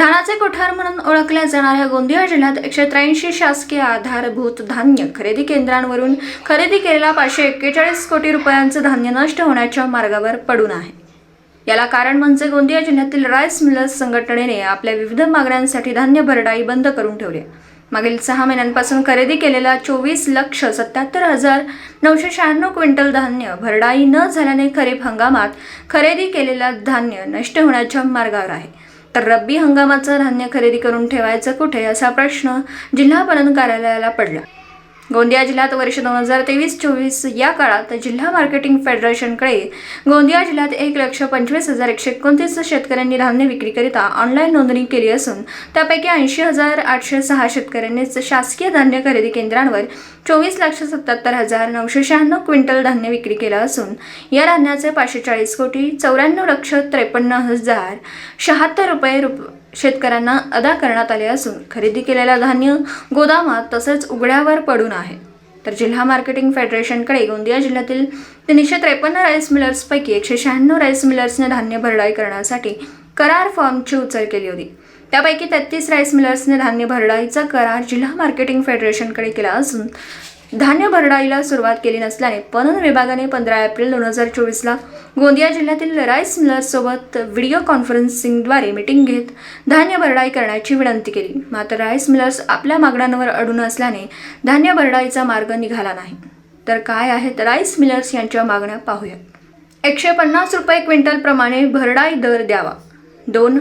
धानाचे कोठार म्हणून ओळखल्या जाणाऱ्या गोंदिया जिल्ह्यात 183 शासकीय आधारभूत धान्य खरेदी केंद्रांवरून खरेदी केलेला 541 कोटी रुपयांचं धान्य नष्ट होण्याच्या मार्गावर पडून आहे। याला कारण म्हणजे गोंदिया जिल्ह्यातील राईस मिलर्स संघटनेने आपल्या विविध मागण्यांसाठी धान्य भरडाई बंद करून ठेवली। मागील 6 महिन्यांपासून खरेदी केलेला 24,77,996 क्विंटल धान्य भरडाई न झाल्याने खरीप हंगामात खरेदी केलेला धान्य नष्ट होण्याच्या मार्गावर आहे। तर रब्बी हंगामाचं धान्य खरेदी करून ठेवायचं कुठे असा प्रश्न जिल्हा पणन कार्यालयाला पडला। गोंदिया जिल्ह्यात वर्ष 2023-24 या काळात जिल्हा मार्केटिंग फेडरेशनकडे गोंदिया जिल्ह्यात 1,25,129 शेतकऱ्यांनी धान्य विक्रीकरिता ऑनलाईन नोंदणी केली असून त्यापैकी 80,806 शेतकऱ्यांनीच शासकीय धान्य खरेदी केंद्रांवर 24,77,996 क्विंटल धान्य विक्री केलं असून या धान्याचे 540,94,53,076 रुपये शेतकऱ्यांना अदा करण्यात आले असून खरेदी केलेलं धान्य गोदामात तसेच उघड्यावर पडून आहे। तर जिल्हा मार्केटिंग फेडरेशनकडे गोंदिया जिल्ह्यातील 353 राईस मिलर्सपैकी 196 राईस मिलर्सने धान्य भरडाई करण्यासाठी करार फॉर्मची उचल केली होती। त्यापैकी 33 राईस मिलर्सने धान्य भरडाईचा करार जिल्हा मार्केटिंग फेडरेशनकडे केला असून धान्य भरडाईला सुरुवात केली नसल्याने पणन विभागाने 15 एप्रिल 2024ला गोंदिया जिल्ह्यातील राईस मिलर्ससोबत व्हिडिओ कॉन्फरन्सिंगद्वारे मीटिंग घेत धान्य भरडाई करण्याची विनंती केली। मात्र राईस मिलर्स आपल्या मागण्यांवर अडून असल्याने धान्य भरडाईचा मार्ग निघाला नाही। तर काय आहेत राईस मिलर्स यांच्या मागण्या पाहूया। 150 रुपये क्विंटल प्रमाणे भरडाई दर द्यावा। 2.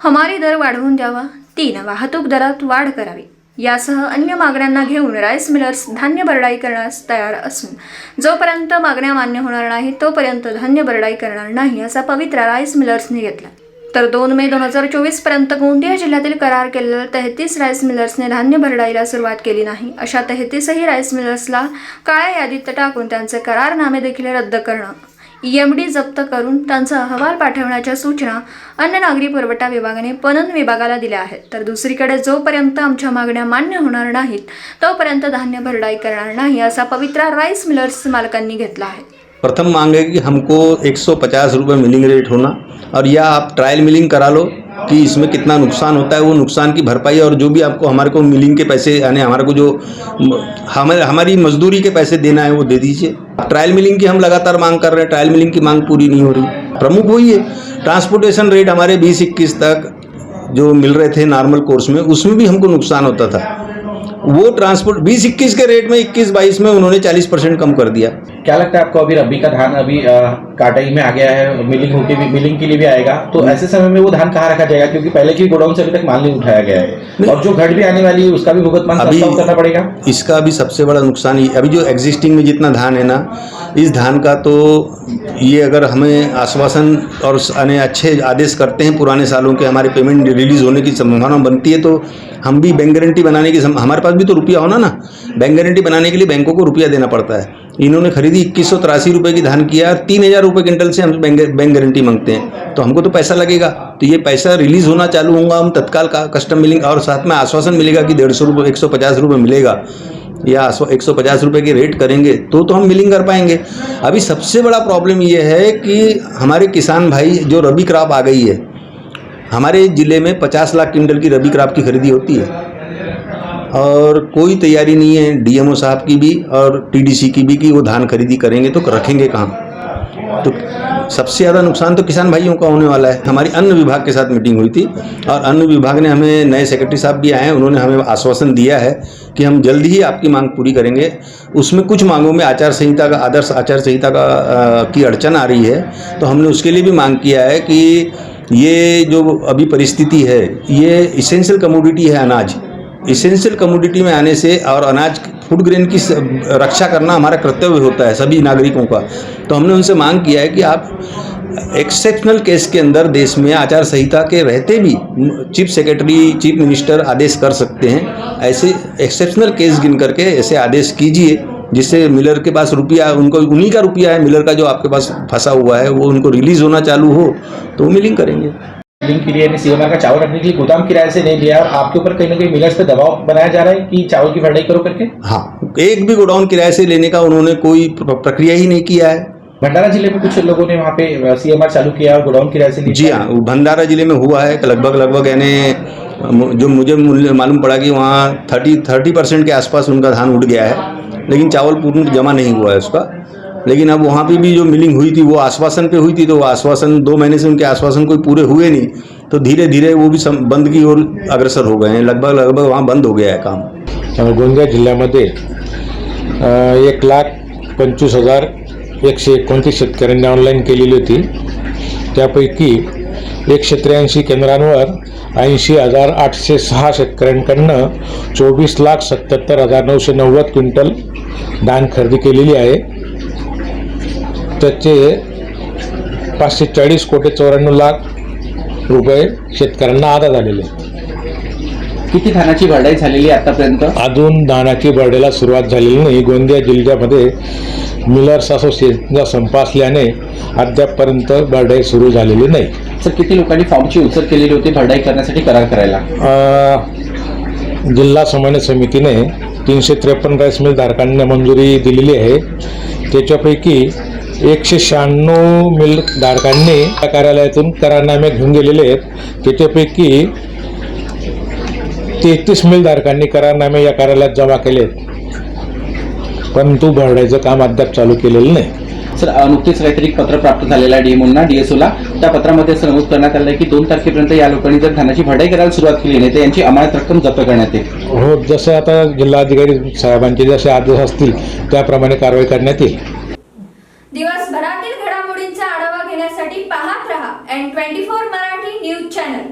हमारी दर वाढवून द्यावा। 3. वाहतूक दरात वाढ करावी। यासह अन्य मागण्यांना घेऊन राईस मिलर्स धान्य भरडाई करण्यास तयार असून जोपर्यंत मागण्या मान्य होणार नाही तोपर्यंत धान्य भरडाई करणार नाही असा पवित्रा राईस मिलर्सने घेतला। तर 2 मे 2024 पर्यंत गोंदिया जिल्ह्यातील करार केलेल्या 33 राईस मिलर्सने धान्य भरडाईला सुरुवात केली नाही अशा 33 राईस मिलर्सला काळ्या यादीत टाकून त्यांचे करारनामे देखील रद्द करणं, EMD जप्त करून त्यांचा अहवाल पाठवण्याच्या सूचना अन्न नागरी पुरवठा विभागाने पणन विभागाला दिल्या आहेत। तर दुसरीकडे जोपर्यंत आमच्या मागण्या मान्य होणार नाहीत तोपर्यंत धान्य भरडाई करणार नाही असा पवित्रा राईस मिलर्स मालकांनी घेतला आहे। प्रथम मांग है कि हमको 150 रुपये मिलिंग रेट होना और या आप ट्रायल मिलिंग करा लो कि इसमें कितना नुकसान होता है वो नुकसान की भरपाई और जो भी आपको हमारे को मिलिंग के पैसे यानी हमारे को जो हमारी मजदूरी के पैसे देना है वो दे दीजिए। ट्रायल मिलिंग की हम लगातार मांग कर रहे हैं, ट्रायल मिलिंग की मांग पूरी नहीं हो रही। प्रमुख वही है ट्रांसपोर्टेशन रेट हमारे 20-21 तक जो मिल रहे थे नॉर्मल कोर्स में उसमें भी हमको नुकसान होता था। वो ट्रांसपोर्ट 20-21 के रेट में 21-22 में उन्होंने 40% कम कर दिया। क्या लगता है आपको अभी रबी का धान अभी काटाई में आ गया है, मिलिंग के लिए भी आएगा, तो ऐसे समय में वो धान कहाँ रखा जाएगा? क्योंकि पहले की गोडाउन से अभी तक माल नहीं उठाया गया है और जो घट भी आने वाली है उसका भी भुगतान अभी करना पड़ेगा। इसका भी सबसे बड़ा नुकसान अभी जो एग्जिस्टिंग में जितना धान है ना, इस धान का तो ये अगर हमें आश्वासन और अच्छे आदेश करते हैं पुराने सालों के, हमारे पेमेंट रिलीज होने की संभावना बनती है तो हम भी बैंक गारंटी बनाने की हमारे पास भी तो रुपया होना ना, बैंक गारंटी बनाने के लिए बैंकों को रुपया देना पड़ता है। इन्होंने खरीदी 2183 रुपये की धान किया, 3000 रुपये क्विंटल से हम बैंक गारंटी मांगते हैं तो हमको तो पैसा लगेगा। तो ये पैसा रिलीज होना चालू होगा, हम तत्काल का कस्टम मिलिंग और साथ में आश्वासन मिलेगा कि 150 रुपये 150 रुपये मिलेगा या 150 रुपये की रेट करेंगे तो हम मिलिंग कर पाएंगे। अभी सबसे बड़ा प्रॉब्लम ये है कि हमारे किसान भाई जो रबी क्रॉप आ गई है, हमारे ज़िले में 50 लाख क्विंटल की रबी क्रॉप की खरीदी होती है और कोई तैयारी नहीं है DMO साहब की भी और TDC की भी कि वो धान खरीदी करेंगे तो रखेंगे कहाँ। तो सबसे ज़्यादा नुकसान तो किसान भाइयों का होने वाला है। हमारी अन्न विभाग के साथ मीटिंग हुई थी और अन्न विभाग ने हमें, नए सेक्रेटरी साहब भी आए हैं, उन्होंने हमें आश्वासन दिया है कि हम जल्दी ही आपकी मांग पूरी करेंगे। उसमें कुछ मांगों में आचार संहिता का, आदर्श आचार संहिता का की अड़चन आ रही है तो हमने उसके लिए भी मांग किया है कि ये जो अभी परिस्थिति है ये इसेंशियल कमोडिटी है अनाज, इसेंशियल कमोडिटी में आने से और अनाज फूड ग्रेन की रक्षा करना हमारा कर्तव्य होता है सभी नागरिकों का। तो हमने उनसे मांग किया है कि आप एक्सेप्शनल केस के अंदर देश में आचार संहिता के रहते भी चीफ सेक्रेटरी, चीफ मिनिस्टर आदेश कर सकते हैं, ऐसे एक्सेप्शनल केस गिन करके ऐसे आदेश कीजिए जिससे मिलर के पास रुपया, उनको उन्हीं का रुपया है मिलर का जो आपके पास फंसा हुआ है, वो उनको रिलीज होना चालू हो तो वो मिलिंग करेंगे। मिलिंग के लिए CMR का चावल रखने के लिए गोदाम किराए से नहीं लिया और आपके ऊपर कहीं ना कहीं मिलर्स पे दबाव बनाया जा रहा है कि चावल की भरडाई करो करके। हाँ, एक भी गोडाउन किराए से लेने का उन्होंने कोई प्रक्रिया ही नहीं किया है। भंडारा जिले में कुछ लोगों ने वहाँ पे सीएमआर चालू किया और गोडाउन किराए से जी हाँ, भंडारा जिले में हुआ है लगभग यानी जो मुझे मालूम पड़ा कि वहाँ 30% के आसपास उनका धान उड़ गया है, लेकिन चावल पूर्ण जमा नहीं हुआ है उसका। लेकिन अब वहाँ पे भी जो मिलिंग हुई थी वो आश्वासन पे हुई थी, तो वो आश्वासन 2 महीने से उनके आश्वासन कोई पूरे हुए नहीं, तो धीरे धीरे वो भी बंद की ओर अग्रसर हो गए हैं। लगभग वहाँ बंद हो गया है काम। गोंदिया जिल्ह्यामध्ये 1,25,129 शेतकऱ्यांनी ऑनलाईन केलेली होती। त्यापैकी 183 केंद्रांवर 80,806 शेतकऱ्यांकडनं 24,77,990 क्विंटल धान खरेदी केलेली आहे। त्याचे 540,94,00,00,000 रुपये शेतकऱ्यांना अदा झालेले आहेत। किती धानाची भरडाई झालेली आहे आतापर्यंत? अजून धानाची भरडीला सुरुवात झालेली नाही। गोंदिया जिल्ह्यामध्ये मिलर्स असोसिएशनचा संप असल्याने अद्यापपर्यंत भरडाई सुरू झालेली नाही। सर, किती लोकांनी फॉर्मची उचल केलेली होती भरडाई करण्यासाठी करार करायला? जिल्हा समन्वय समितीने 353 राईस मिल धारकांना मंजुरी दिलेली आहे। त्याच्यापैकी 196 मिल धारकांनी या कार्यालयातून करारनामे घेऊन गेलेले आहेत। त्याच्यापैकी 33 मिल धारकांनी करारनामे या कार्यालयात जमा केले आहेत, परंतु भरडाईचं काम अद्याप चालू केलेलं नाही। सर, नुकतीच काहीतरी एक पत्र प्राप्त झालेलं आहे डीएमओना, डीएसओला। त्या पत्रामध्ये असं नमूद करण्यात आलं आहे की 2 तारखेपर्यंत या लोकांनी जर धानाची भरडाई करायला सुरुवात केली नाही तर यांची अमानत रक्कम जप्त करण्यात येईल। हो, जसं आता जिल्हाधिकारी साहेबांचे जसे आदेश असतील त्याप्रमाणे कारवाई करण्यात येईल। दिवसभरातील घडामोडींचा आढावा घेण्यासाठी पाहत रहा N24 मराठी न्यूज चॅनल।